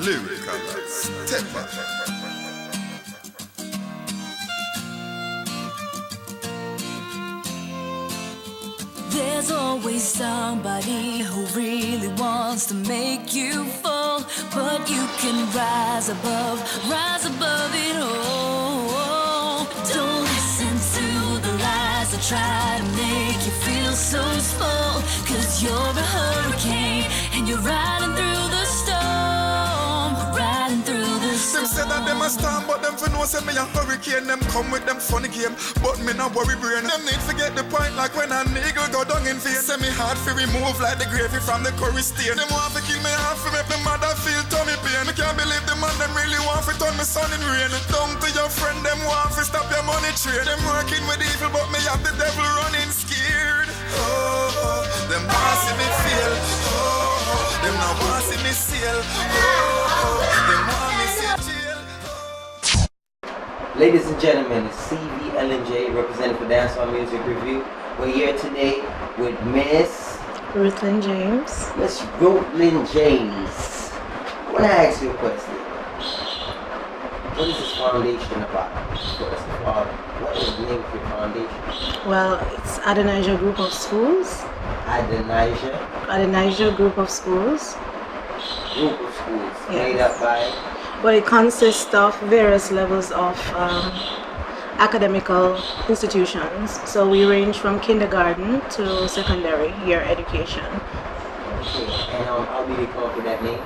Lyrical Stepper. There's always somebody who really wants to make you fall, but you can rise above it all. Don't listen to the lies that try to make you feel so small, 'cause you're a hurricane and you're riding through the storm, riding through the storm. Them say that them a storm, but them for no say me a hurricane. Them come with them funny game, but me not worry brain. Them need to get the point like when a nigga go down in face. Say me hard for remove like the gravy from the curry stain. Them want to kill me half to make me mother feel tummy pain. Me can't believe the man them really want to turn me sun in rain. Down to your friend them want to stop your money train. Them working with evil, but me have the devil running scared. Oh, them want see me fail. Oh, them not want see me sail. Oh, them want me see jail. Ladies and gentlemen, it's CVLNJ representing for Dancehall Music Review. We're here today with Miss Ruthlyn James. Miss Ruthlyn James. I want to ask you a question. What is this foundation about? First of all, what is the name of your foundation? Well, it's Adonijah Group of Schools. Adonijah Adonijah Group of Schools. Group of Schools. Yes. Made up by? Well, it consists of various levels of academical institutions. So we range from kindergarten to secondary year education. Okay, and how do you come up with that name?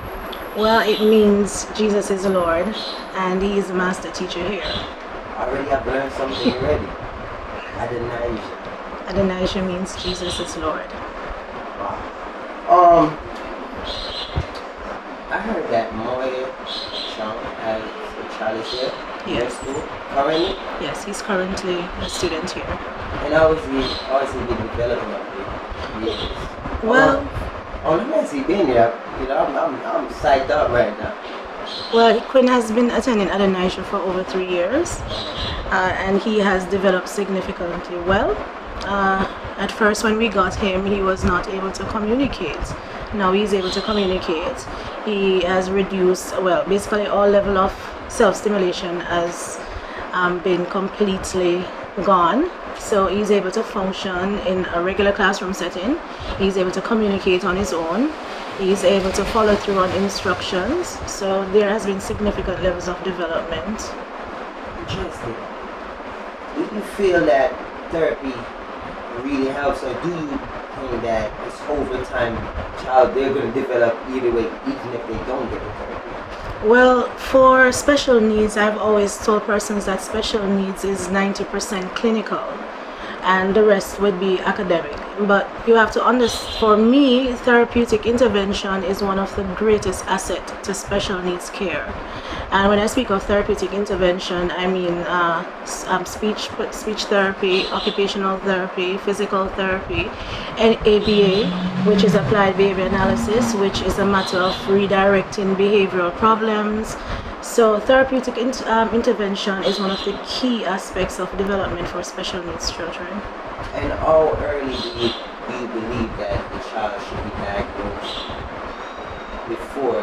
Well, it means Jesus is the Lord, and He is the master teacher here. Already I've learned something already. Adonijah. Adonijah means Jesus is Lord. Wow. I heard that Moya Chang has a child here. Yes. In school currently. Yes, he's currently a student here. And how is he been developing up here? Yes. Well, how long has he been here? You know, I'm psyched up right now. Well, Quinn has been attending Adonijah for over 3 years, and he has developed significantly well. At first, when we got him, he was not able to communicate. Now he's able to communicate. He has reduced, well, basically all level of self-stimulation has been completely gone. So he's able to function in a regular classroom setting. He's able to communicate on his own. He's able to follow through on instructions. So there has been significant levels of development. Interesting. Do you feel that therapy really helps, or do you think that it's over time child they're going to develop either way, even if they don't get the therapy? Well, for special needs, I've always told persons that special needs is 90% clinical and the rest would be academic. But you have to understand, for me, therapeutic intervention is one of the greatest assets to special needs care. And when I speak of therapeutic intervention, I mean speech therapy, occupational therapy, physical therapy, and ABA, which is applied behavior analysis, which is a matter of redirecting behavioral problems. So therapeutic intervention is one of the key aspects of development for special needs children. And how early do you believe that the child should be diagnosed before,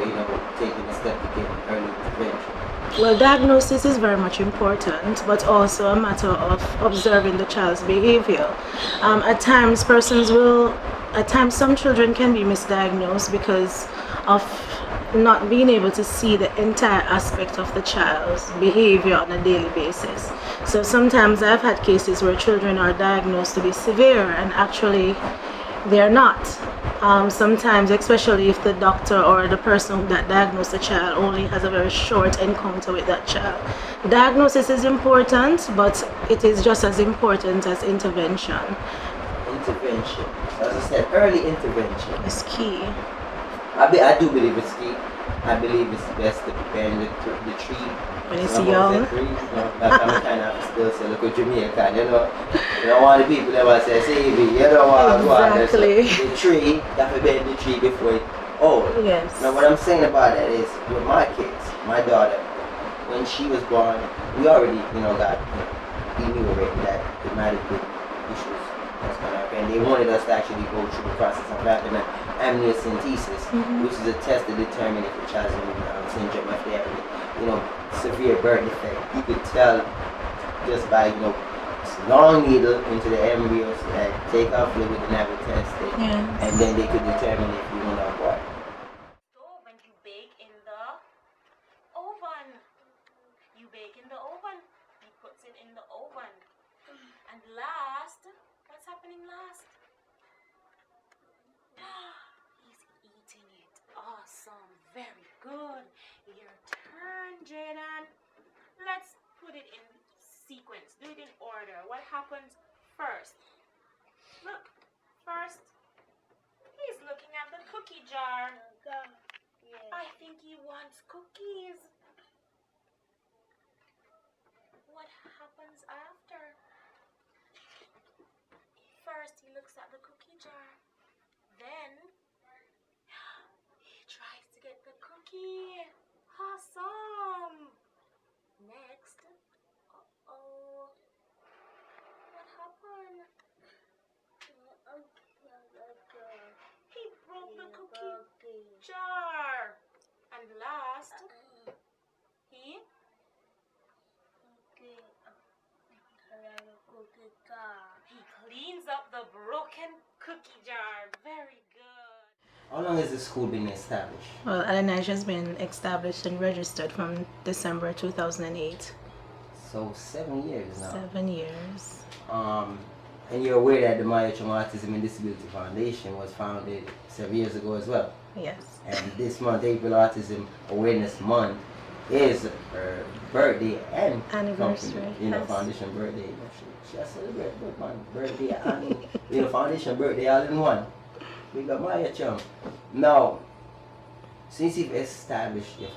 taking a step to get an early intervention? Well, diagnosis is very much important, but also a matter of observing the child's behavior. At times, some children can be misdiagnosed because of not being able to see the entire aspect of the child's behavior on a daily basis. So sometimes I've had cases where children are diagnosed to be severe and actually they're not. Sometimes, especially if the doctor or the person that diagnosed the child only has a very short encounter with that child. Diagnosis is important, but it is just as important as intervention. Intervention. As I said, early intervention It's key. I do believe it's key. I believe it's best to prepare the tree When it's young. I'm kind of still say, look at Jamaica, you don't want the people ever say, you don't want to go out there. So the tree, you have to bend the tree before it old. Yes. Now what I'm saying about that is, with my kids, my daughter, when she was born, we already, we knew already that the medical issues was going to happen. They wanted us to actually go through the process of having a amniocentesis, which is a test to determine if a child's syndrome, if they have any, severe birth defect. You could tell just by, long needle into the embryos that take off fluid and have it tested, and then they could determine if you want to abort. So when you bake in the oven, he puts it in the oven. And last, what's happening last? He's eating it. Awesome, very good. Your turn, Jaden. Let's put it in sequence. Do it in order. What happens first? Look, first, he's looking at the cookie jar. I think he wants cookies. What happens after? First, he looks at the cookie jar. Then, he tries to get the cookie. Awesome. Next, uh-oh. What happened? He broke the cookie jar. And last, he cleans up the broken cookie jar. Very good. How long has the school been established? Well, Adonijah has been established and registered from December 2008. So 7 years now. 7 years. And you're aware that the Autism and Disability Foundation was founded 7 years ago as well. Yes. And this month, April Autism Awareness Month, is her birthday and Anniversary. Company, Yes. foundation birthday. She has celebrated birthday and foundation birthday all in one. We got Maya chum. Now, since you've established your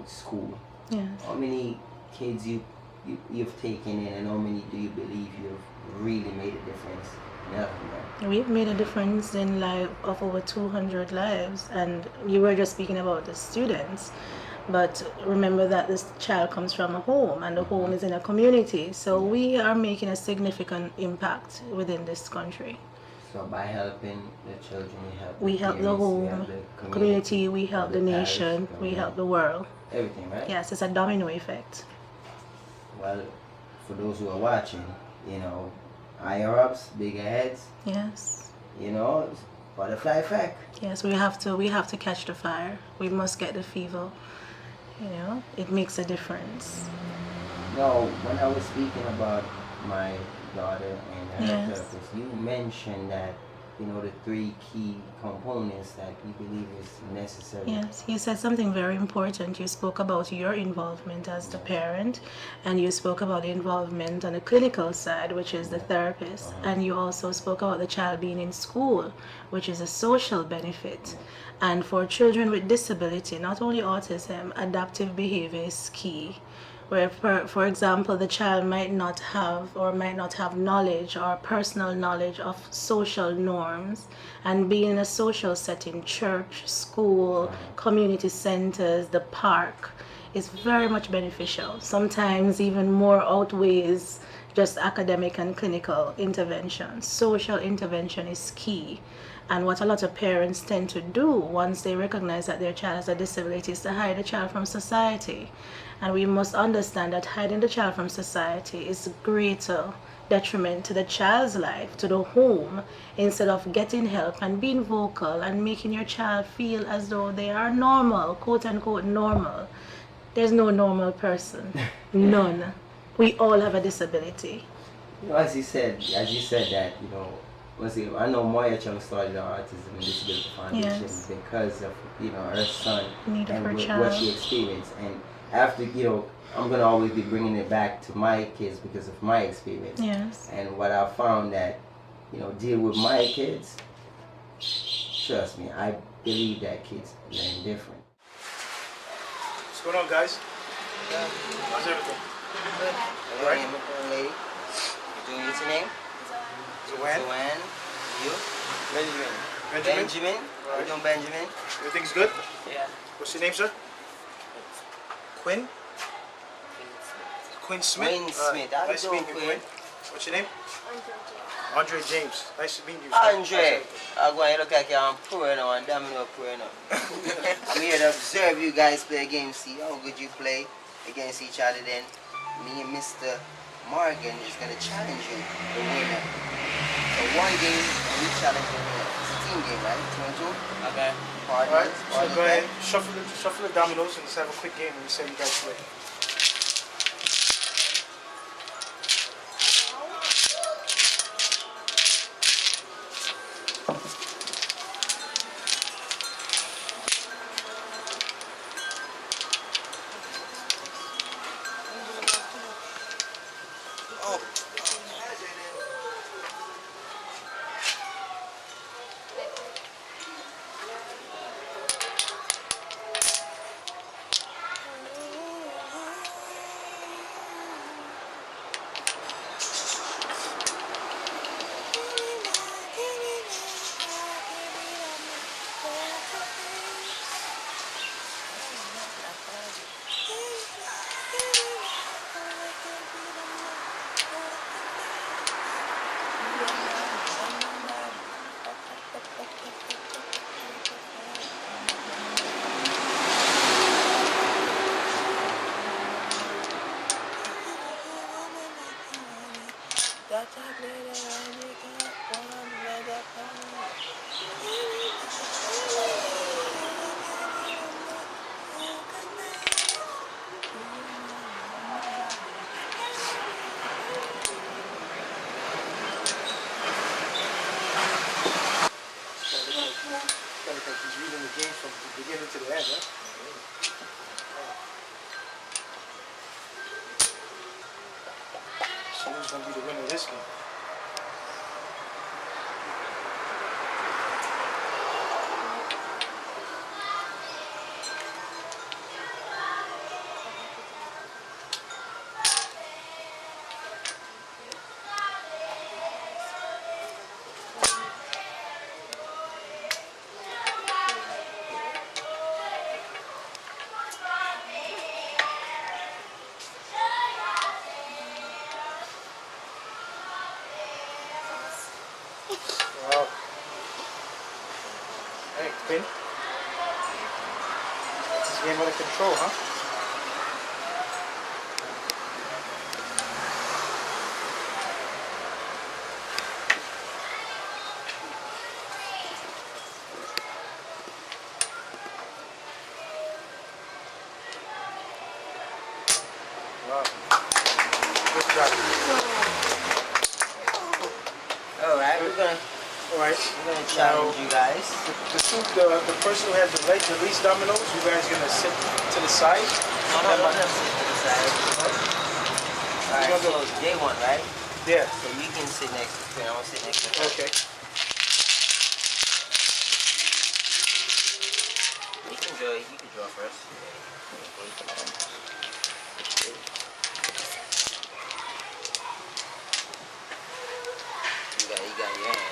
school, Yes. how many kids you've taken in, and how many do you believe you've really made a difference in helping them? We've made a difference in life of over 200 lives, and you were just speaking about the students, but remember that this child comes from a home, and the home is in a community, so we are making a significant impact within this country. So by helping the children, We help the parents, we home, help the community, we help the parish, nation, we help the world. everything, right? Yes, it's a domino effect. Well, for those who are watching, higher ups, bigger heads, Yes. butterfly effect. Yes, we have to catch the fire. We must get the fever. It makes a difference. Now, when I was speaking about my daughter and her Yes. therapist, you mentioned that the 3 key components that you believe is necessary. Yes, you said something very important. You spoke about your involvement as the parent, and you spoke about the involvement on the clinical side, which is the therapist, and you also spoke about the child being in school, which is a social benefit. And for children with disability, not only autism, adaptive behavior is key. Where, for example, the child might not have knowledge or personal knowledge of social norms, and being in a social setting, church, school, community centers, the park, is very much beneficial. Sometimes even more outweighs just academic and clinical intervention. Social intervention is key. And what a lot of parents tend to do once they recognize that their child has a disability is to hide the child from society. And we must understand that hiding the child from society is a greater detriment to the child's life, to the home, instead of getting help and being vocal and making your child feel as though they are normal, quote unquote normal. There's no normal person. None. We all have a disability. As you said that, I know Moya Chung started the Autism and Disability Foundation because of, her son and what she experienced. And after, I'm going to always be bringing it back to my kids because of my experience. Yes. And what I found that, deal with my kids, trust me, I believe that kids learn different. What's going on, guys? How's everything? Good. All right. Lady. What's your name? Joanne. Joanne. You? Benjamin. Benjamin. How you doing, Benjamin? Everything's good? Yeah. What's your name, sir? Quinn? Quinn Smith? Quinn Smith. How Nice you doing, meeting you, Quinn? What's your name? Andre James. Nice to meet you. Andre, I'm going to look like I'm poor now and domino poor now. I'm here to observe you guys play a game, see how good you play against each other. Then me and Mr. Morgan is going to challenge you, the winner. So one game, and we challenge the winner. It's a team game, right? 2 and 2? Okay. Alright, so go ahead, shuffle the dominoes and let's have a quick game and we see how you guys play. He's reading the game from the beginning to the end, right? So who's going to be the winner of this game? Wow. Hey, Quinn. This game out of control, huh? Wow. Good job. Alright, we're gonna challenge you guys. The person who has the least dominoes, you guys are gonna sit to the side. No, I'm gonna sit to the side. Alright, so day one, right? Yeah. So you can sit next to Quinn. I'm gonna sit next to her. Okay. You can draw first. You got your hand.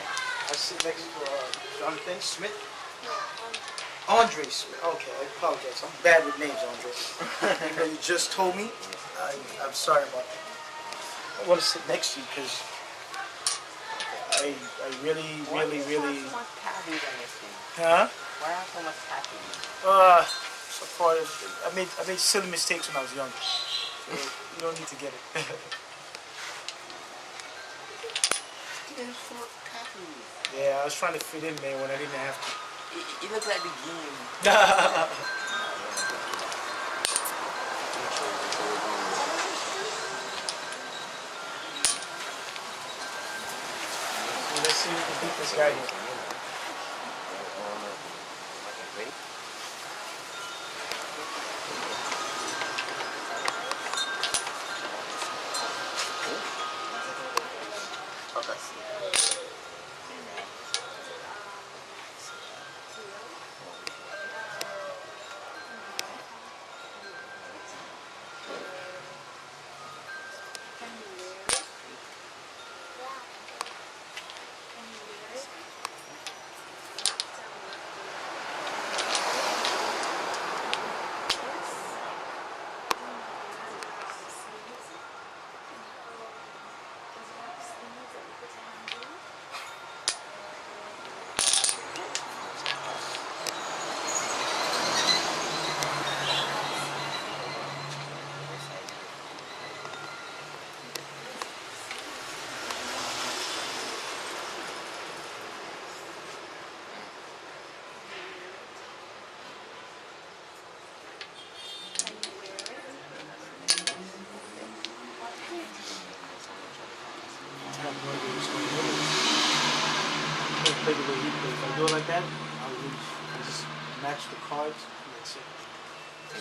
I sit next to Jonathan Smith. Andre Smith. Okay, I apologize. I'm bad with names, Andre. Even though you just told me, I'm sorry about that. I want to sit next to you because I really. Why are so much tattoos on this thing? Huh? Why are so much tattoos? So far, I made silly mistakes when I was younger. So you don't need to get it. Yeah, I was trying to fit in, man, when I didn't have to. It looks like the game. Let's see if we can beat this guy here.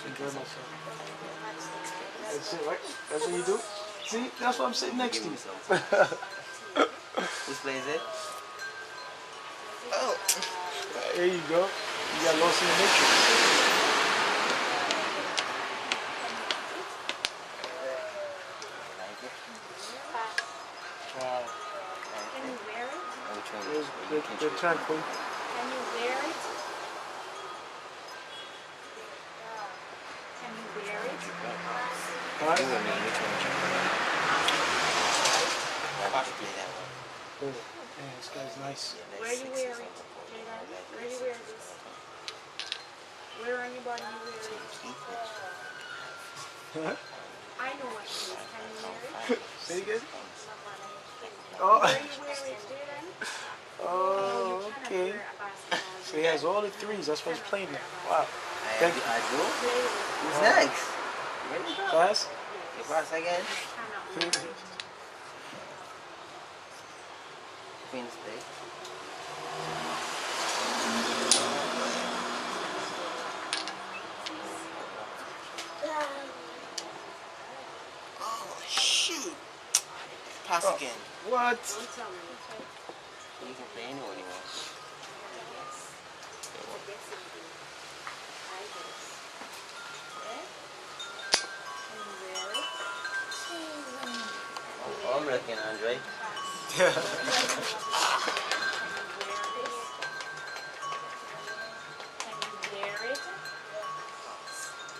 Enjoy myself. That's it, right? That's what you do? See? That's why I'm sitting next to you. Whose play is it? Oh. There you go. You got lost in the matrix. Wow. Can you wear it? The turn, Queen. Can you wear it? Can you wear it? Alright. You and me, which one? Oh, man, this guy's nice. Where you wear it? Jada? Where you wear this? Where on your body you wear it? Huh? I know what it is. Can you wear it? Say it again? Where Oh, you wear it, Jada? oh, okay. So he has all the threes. That's why he's playing now. Wow. Thank you. I do? Who's next? Class? You pass again? Queen's Day. Oh, shoot. Pass again. What? You can play anyone you want. Oh, I'm looking, Andre.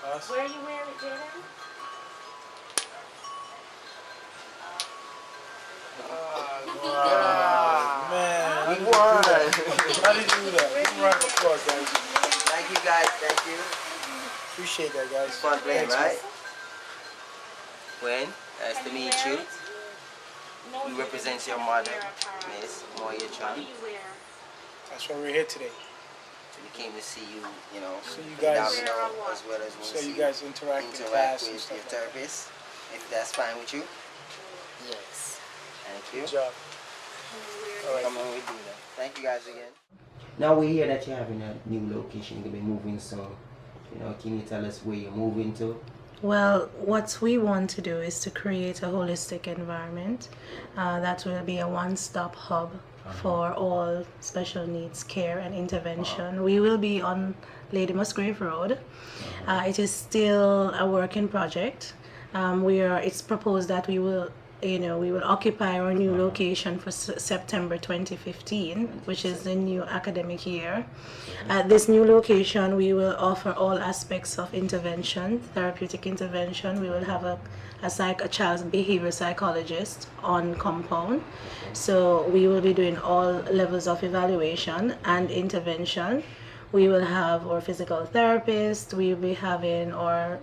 Pass. Where you wear it, Jada? Wow, man. He won. How did you do that? Give him a round of applause, guys. Thank you guys, thank you. Appreciate that, guys. Fun playing, Thanks, right? When? Nice to Can meet wear you. it? No, You Jada, represent you your cannot mother, wear apparel. Miss Moya What do Chan. you wear? That's why we're here today. We came to see you, you know, So you play guys- domino as well as So see you guys interact in interact class and with stuff your like that. therapist, if that's fine with you. Yes. Thank you. Good job. All right. Come on, we do that. Thank you guys again. Now we hear that you're having a new location, you're gonna be moving soon. Can you tell us where you're moving to? Well, what we want to do is to create a holistic environment that will be a one-stop hub for all special needs care and intervention. We will be on Lady Musgrave Road. It is still a work in project. It's proposed that we will occupy our new location for September 2015, which is the new academic year. At this new location, we will offer all aspects of intervention, therapeutic intervention. We will have a child's behavior psychologist on compound. So we will be doing all levels of evaluation and intervention. We will have our physical therapist, we'll be having our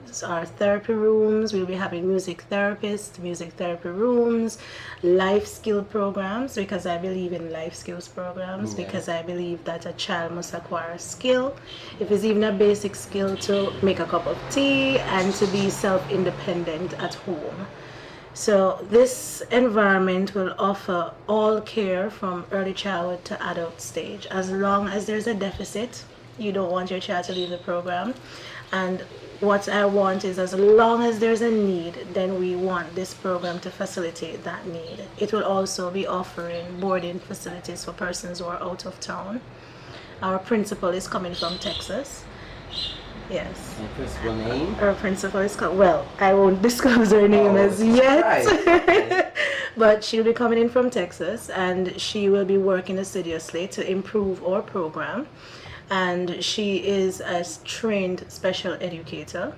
therapy rooms, we'll be having music therapists, music therapy rooms, life skill programs, because I believe in life skills programs, because I believe that a child must acquire a skill, if it's even a basic skill to make a cup of tea and to be self-independent at home. So this environment will offer all care from early childhood to adult stage. As long as there's a deficit, you don't want your child to leave the program. And what I want is, as long as there's a need, then we want this program to facilitate that need. It will also be offering boarding facilities for persons who are out of town. Our principal is coming from Texas. Yes. And principal name? Our principal is called, well, I won't disclose her name as yet. Right. But she'll be coming in from Texas, and she will be working assiduously to improve our program. And she is a trained special educator,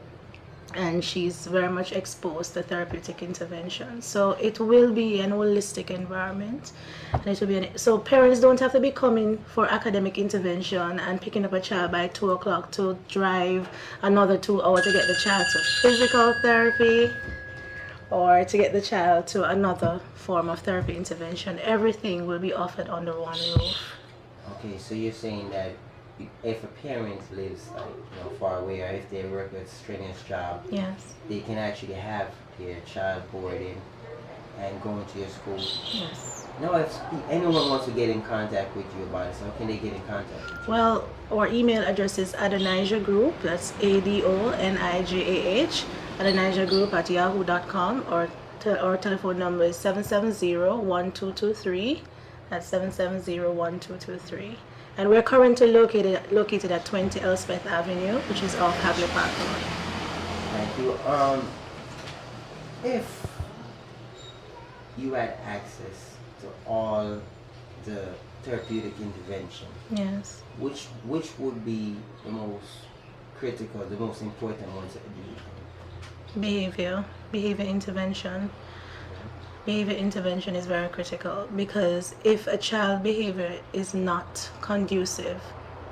and she's very much exposed to therapeutic intervention. So it will be an holistic environment, and it will be so parents don't have to be coming for academic intervention and picking up a child by 2 o'clock to drive another 2 hours to get the child to physical therapy or to get the child to another form of therapy intervention. Everything will be offered under one roof. Okay, so you're saying that if a parent lives far away, or if they work a strenuous job, Yes. they can actually have their child boarding and go into your school. Yes. Now, if anyone wants to get in contact with you about it, so how can they get in contact with you? Well, our email address is Adonijah Group, that's ADONIJAH, Adonijah Group at yahoo.com, or our telephone number is 770-1223. That's 770-1223. And we're currently located at 20 Elspeth Avenue, which is off Hagley Park Road. Thank you. If you had access to all the therapeutic intervention, Yes. which would be the most critical, the most important ones that you Behavior intervention. Behavior intervention is very critical, because if a child behavior is not conducive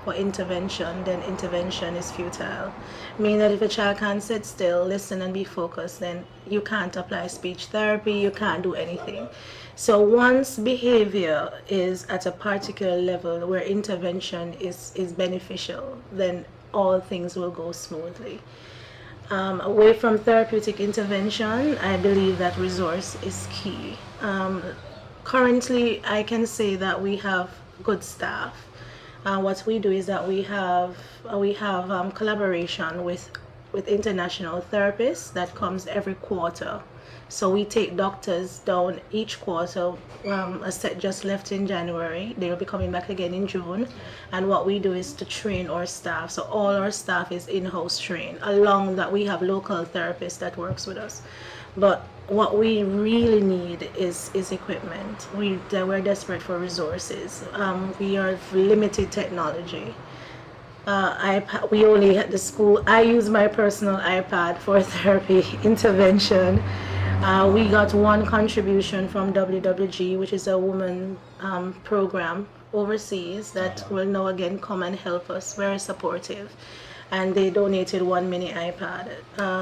for intervention, then intervention is futile. Meaning that if a child can't sit still, listen and be focused, then you can't apply speech therapy, you can't do anything. So once behavior is at a particular level where intervention is beneficial, then all things will go smoothly. Away from therapeutic intervention, I believe that resource is key. Currently, I can say that we have good staff. What we do is that we have collaboration with international therapists that comes every quarter. So we take doctors down each quarter. A set just left in January. They will be coming back again in June. And what we do is to train our staff. So all our staff is in-house trained. Along that, we have local therapists that works with us. But what we really need is equipment. We're desperate for resources. We are limited technology. We only at the school. I use my personal iPad for therapy intervention. We got one contribution from WWG, which is a woman program overseas that will now again come and help us. Very supportive. And they donated 1 mini iPad.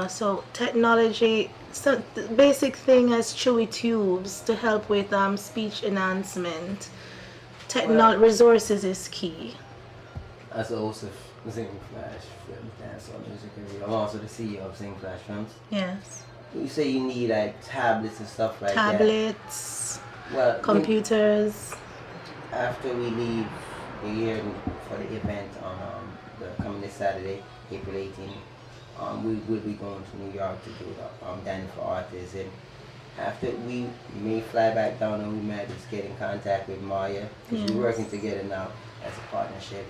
So technology, so the basic thing as chewy tubes to help with speech enhancement. Resources is key. As a host of Zing Flash Film Dance or Music Review, I'm also the CEO of Zing Flash Films. Yes. You say you need like tablets and stuff like Tablets, that. Well, computers. After we leave here for the event on the coming this Saturday, April 18th, we will be going to New York to do the Dining for Autism. After we may fly back down and we might just get in contact with Maya, because we're working together now as a partnership.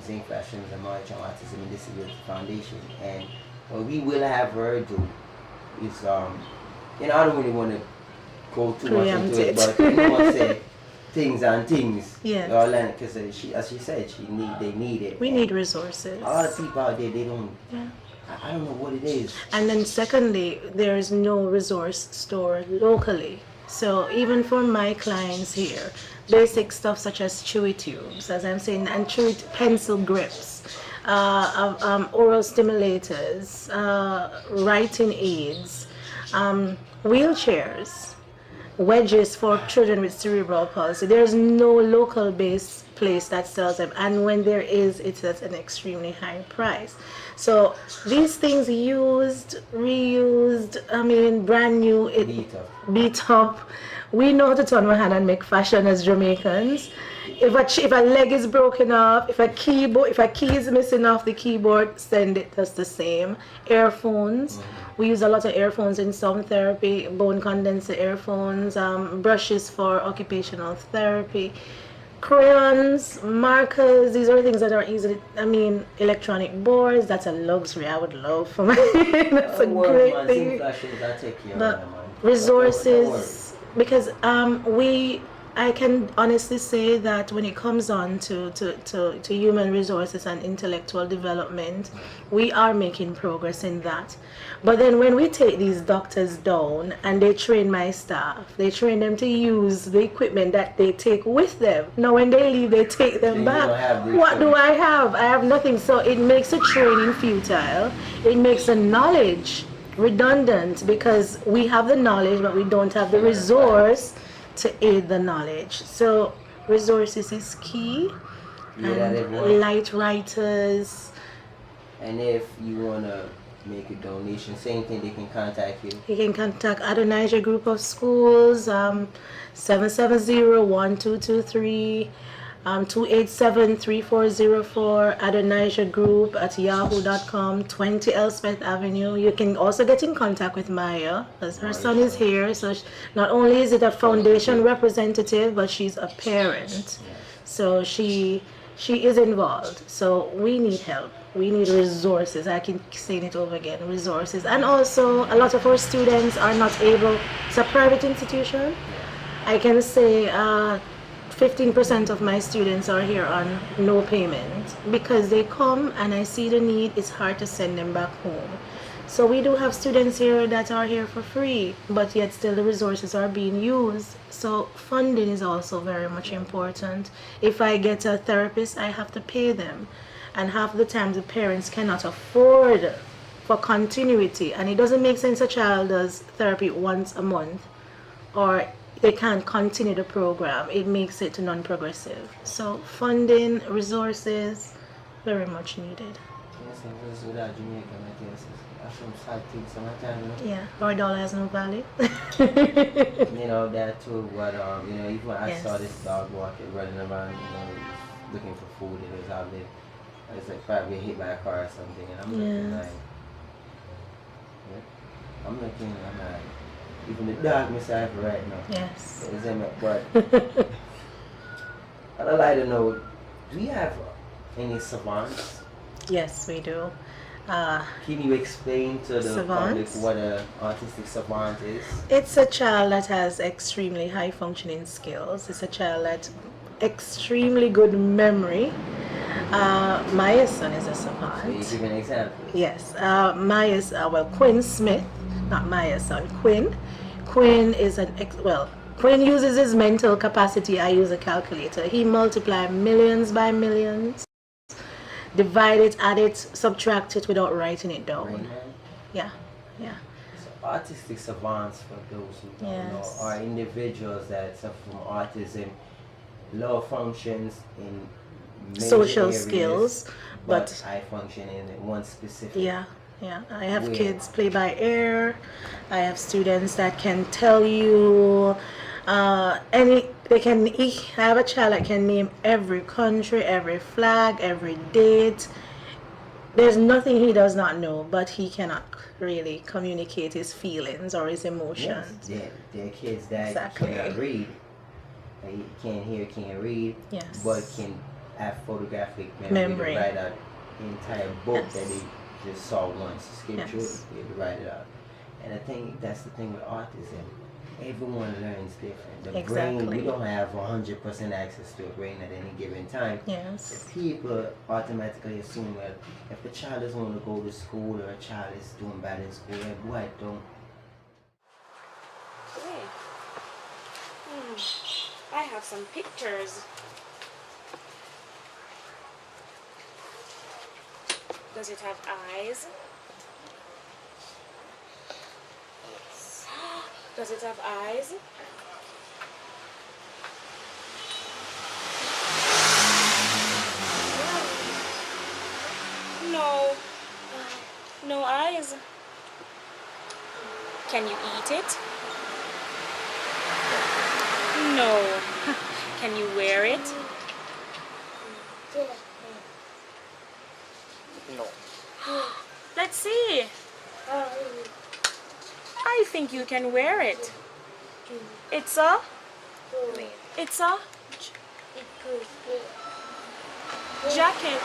Zing Flash Films and Maya Autism and Disabilities Foundation, and what we will have her do is I don't really want to go too much into it, but I want to say things and things. Yes. Because as she said, they need it. We need resources. A lot of people out there, they don't. Yeah. I don't know what it is. And then secondly, there is no resource store locally. So even for my clients here, basic stuff such as chewy tubes, as I'm saying, and chewy pencil grips, oral stimulators, writing aids, wheelchairs, wedges for children with cerebral palsy. There's no local based place that sells them, and when there is, it's at an extremely high price. So these things used, reused, brand new, beat up. We know how to turn our hand and make fashion as Jamaicans. If a leg is broken off, if a key is missing off the keyboard, send it. That's the same. Earphones. We use a lot of earphones in some therapy, bone condenser earphones, brushes for occupational therapy, crayons, markers. These are things that are easily, electronic boards. That's a luxury I would love for my, that's a great thing. But resources, because I can honestly say that when it comes on to human resources and intellectual development, we are making progress in that. But then when we take these doctors down and they train my staff, they train them to use the equipment that they take with them. Now when they leave, they take them back. What do I have? I have nothing. So it makes the training futile. It makes the knowledge redundant, because we have the knowledge, but we don't have the resource to aid the knowledge. So resources is key. And light writers. And if you wanna make a donation. Same thing, they can contact you. You can contact Adonijah Group of Schools, 770-1223, 287-3404, Adonijah Group at yahoo.com, 20 Elspeth Avenue. You can also get in contact with Maya, as her son is here. So not only is it a foundation representative, but she's a parent. So she is involved. So we need help. We need resources. I keep saying it over again, resources. And also, a lot of our students are not able, it's a private institution. I can say 15% of my students are here on no payment because they come and I see the need, it's hard to send them back home. So we do have students here that are here for free, but yet still the resources are being used. So funding is also very much important. If I get a therapist, I have to pay them. And half the time the parents cannot afford for continuity. And it doesn't make sense a child does therapy once a month or they can't continue the program. It makes it non-progressive. So funding, resources, very much needed. Yeah, our dollar has no value. You know, that too, but you know, even when I saw this dog walking, running around, you know, looking for food, it was out there. It's like probably hit by a car or something, and I'm looking like, I'm like, even the dog myself right now. Yes. But on a lighter note, do you have any savants? Yes, we do. Can you explain to the public what an autistic savant is? It's a child that has extremely high functioning skills. It's a child that extremely good memory. Maya's son is a savant. So you give an example. Yes. Maya's, Quinn Smith, not Maya's son, Quinn. Quinn is Quinn uses his mental capacity. I use a calculator. He multiplies millions by millions. Divide it, add it, subtract it without writing it down. Yeah. So autistic savants, for those who don't know, are individuals that suffer from autism, low functions in social areas, skills, but high function in one specific. Yeah. I have kids play by ear. I have students that can tell you I have a child that can name every country, every flag, every date. There's nothing he does not know, but he cannot really communicate his feelings or his emotions. Yes, there are kids that cannot read. They can't hear, can't read, but can have photographic memory to write out the entire book that they just saw once, skip through it, they write it out. And I think that's the thing with autism. Everyone learns different. The brain, we don't have 100% access to a brain at any given time. Yes. People automatically assume that if a child doesn't want to go to school or a child is doing bad in school, why don't? I have some pictures. Does it have eyes? Yes. Does it have eyes? No. No eyes. Can you eat it? No. Can you wear it? No. Let's see. I think you can wear it. It's a jacket.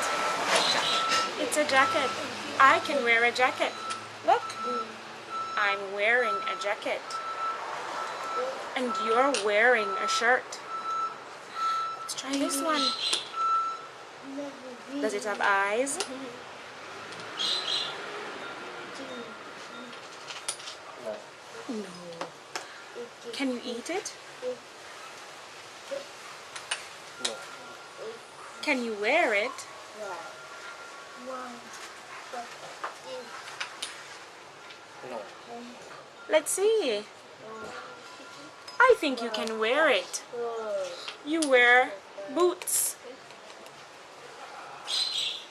It's a jacket. I can wear a jacket. Look. I'm wearing a jacket. And you're wearing a shirt. Let's try this one. Does it have eyes? No. Can you eat it? No. Can you wear it? No. Let's see. I think you can wear it. You wear boots.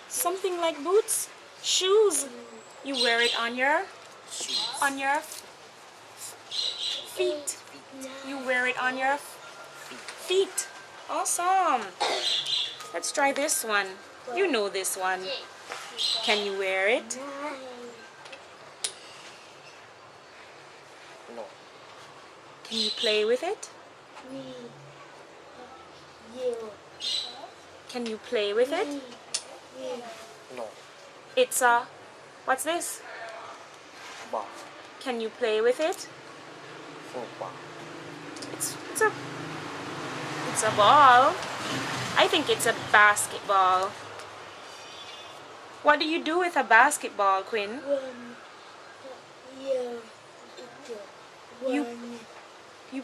Something like boots. Shoes. You wear it on your feet. You wear it on your feet. Awesome. Let's try this one. You know this one. Can you wear it? No. Can you play with it? Can you play with it? No. It's a, what's this? Ball. Can you play with it? Football. It's a ball. I think it's a basketball. What do you do with a basketball, Quinn? You you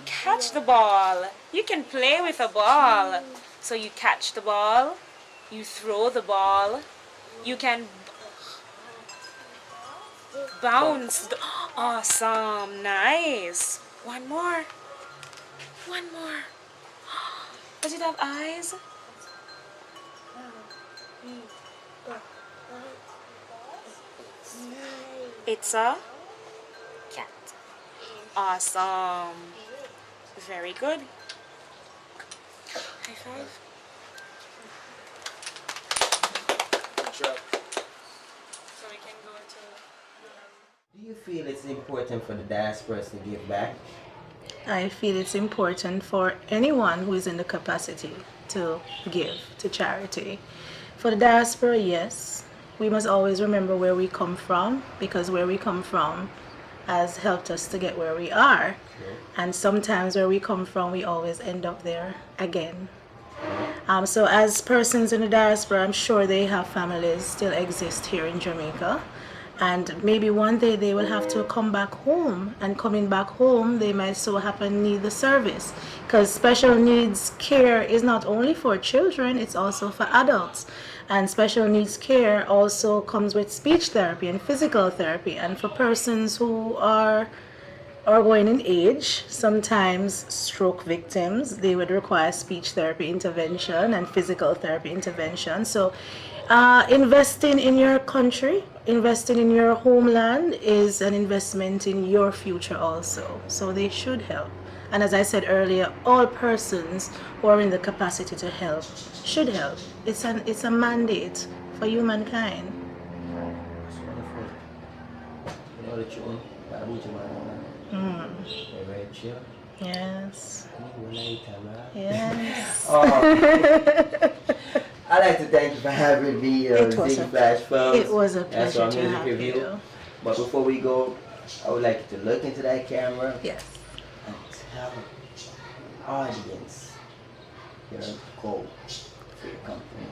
catch the ball. You can play with a ball. So you catch the ball, you throw the ball, you can bounce. Awesome, nice. One more. One more. Does it have eyes? It's a cat. Awesome. Very good. High five. Good job. So we can go to... Do you feel it's important for the diasporas to give back? I feel it's important for anyone who is in the capacity to give to charity. For the diaspora, yes. We must always remember where we come from, because where we come from has helped us to get where we are. And sometimes where we come from, we always end up there again. So as persons in the diaspora, I'm sure they have families still exist here in Jamaica. And maybe one day they will have to come back home, and coming back home they might so happen need the service, because special needs care is not only for children, it's also for adults. And special needs care also comes with speech therapy and physical therapy. And for persons who are going in age, sometimes stroke victims, they would require speech therapy intervention and physical therapy intervention. So investing in your country, investing in your homeland is an investment in your future also. So they should help. And as I said earlier, all persons who are in the capacity to help should help. It's a mandate for humankind. That's wonderful. You know the tune? Very chill. Yes. Yes. Yes. I'd like to thank you for having me. It was Flash Films. It was a pleasure That's our to music have review. you. But before we go, I would like you to look into that camera Yes. and tell the audience your goal for your company.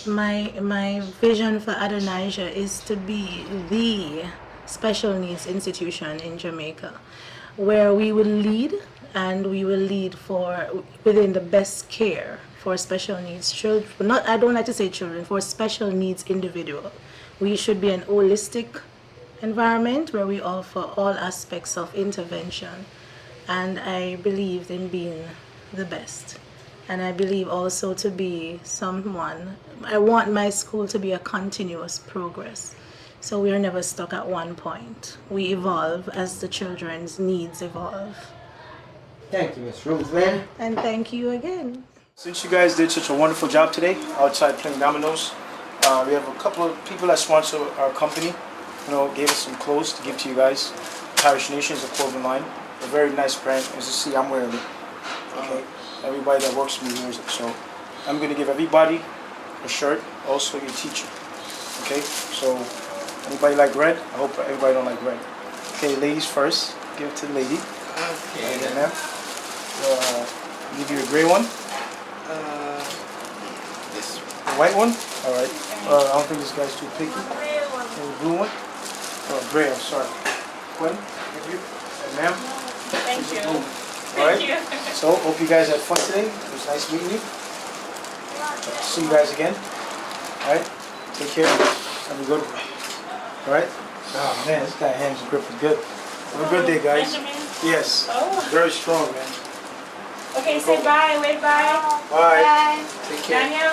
My vision for Adonijah is to be the special needs institution in Jamaica, where we will lead, and we will lead within the best care for special needs children. I don't like to say children, for special needs individual. We should be an holistic environment where we offer all aspects of intervention, and I believe in being the best. And I believe also to be someone, I want my school to be a continuous progress. So we are never stuck at one point. We evolve as the children's needs evolve. Thank you, Ms. Ruthlyn. And thank you again. Since you guys did such a wonderful job today outside playing dominoes, we have a couple of people that sponsor our company. You know, gave us some clothes to give to you guys. Parish Nation is a clothing line. A very nice brand. As you see, I'm wearing it. Okay. Everybody that works for me wears it. So I'm going to give everybody a shirt, also your teacher. Okay, so anybody like red? I hope everybody don't like red. Okay, ladies first. Give it to the lady. Okay. Okay, ma'am. Give you a gray one. This The white one? Alright. I don't think this guy's too picky. And the blue one? Oh, gray, I'm sorry. Quinn, give you. And ma'am. Thank you. Alright? Thank you. So, hope you guys had fun today. It was nice meeting you. See you guys again. Alright? Take care. Have a good one. Alright? Oh man, this guy's hands grip is good. Have a good day, guys. Benjamin. Yes. Oh. Very strong, man. Okay, say bye. Wave bye. Bye. Take care. Daniel.